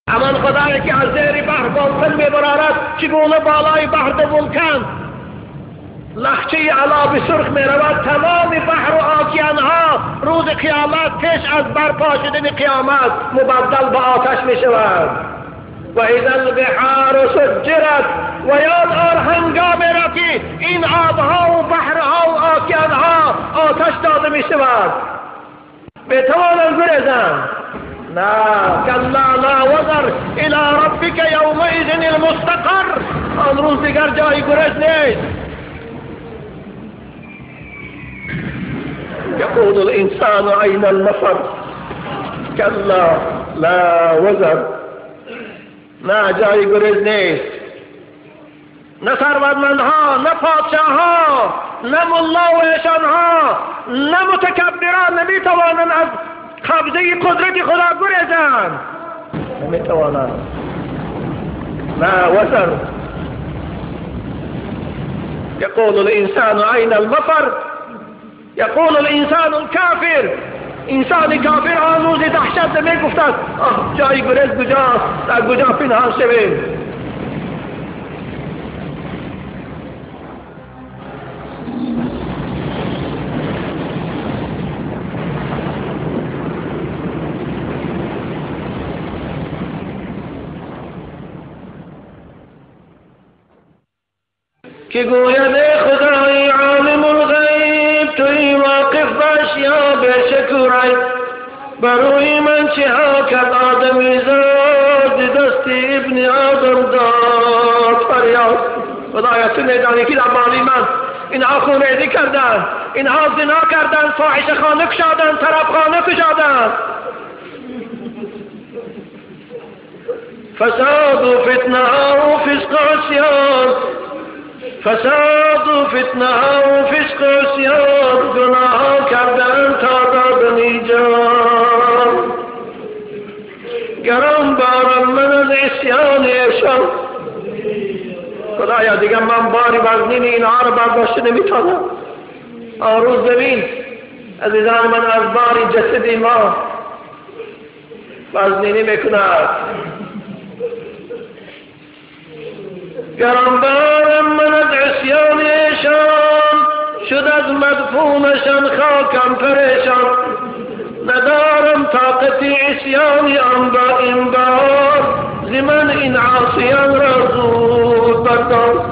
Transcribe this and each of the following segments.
همان خدایی که از زیر بحر ولکن میبرارد چگونه بالای بحر ولکن لخچه علاب سرخ میرود، تمام بحر و آکیانها روز قیامت پیش از برپا شدن قیامت مبدل به آتش میشود. و اذا البحار سجرت، و یاد آر هنگامی را که این آبها و بحرها و آکیانها آتش داده میشود بتوانند گریزند. لا کلا لا وزر الى ربک یومئذ المستقر. آن روز دیگر جای گریز نیست. يقول الإنسان أين المفر كلا لا وزر. نه جای گریز نیست. نه ثروتمندها، نه پادشاهها، نه ملا و ایشانها، نه متکبران نمیتوانند از قبضه قدرت خدا گریزند. نمیتوانند. لا وزر. يقول الإنسان أين المفر. يقول الانسان الكافر. انسان کافر آن روز دهشت میگفتد جای گریز کجاست، در کجا پنهان شویم. که گوید خدای عالم الغیب توی واقف باش یا به شکرای بروی من چه ها کرد آدمی زاد دست ابن آدم داد فریاد. خدایا تو میدانی که در مالی من اینها خونریزی کردن، اینها زنا کردن، فاحشه خانه کشادن، طرب خانه کشادن، فساد و فتنه و فسق و عصیان، فساد و فتنه و فسق و عصیان گناه کردن تا دادنی جان. گران بارم من از عصیان ایشان. خدایا دیگه من باری وزنین اینها رو برداشت نمیتونم. آن روز ببین عزیزان من از باری جسدی ما وزنینی میکند. گرانبارم من از عصیان ایشان شد از مدفونشان خاکم پریشان. ندارم طاقت عصیان آن با این بار زمن این عاصیان را زود بردار.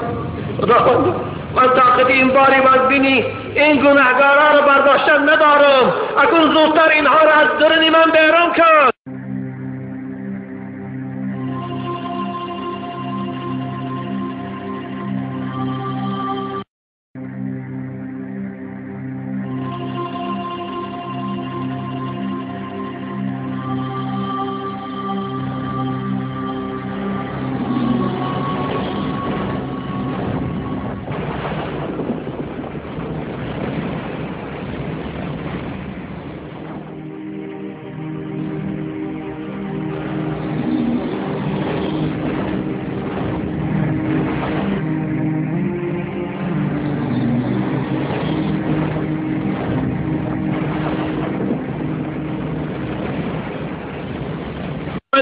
من طاقت این باری بینی این گناهگاران را برداشتن ندارم. اکنون زودتر اینها را از درون من بیرون کن.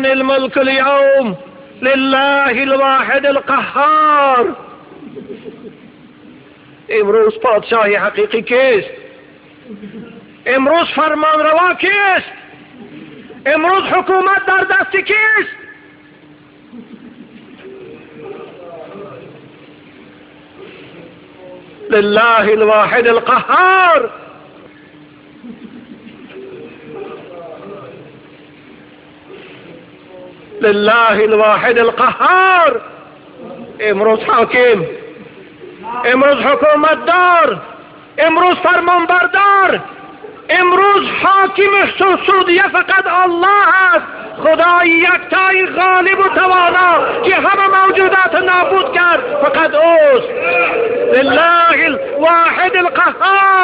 الملك اليوم لله الواحد القهار. امروز پادشاهی حقیقی کیست؟ امروز فرمان روا کیست؟ امروز حکومت در دست کیست؟ لله الواحد القهار. لله الواحد القهار. امروز حاکم، امروز حکومت دار، امروز فرمان بردار، امروز حاکم سودیه فقط الله است. خدای یکتای غالب و توانا که همه موجودات نابود کرد فقط اوست. لله الواحد القهار.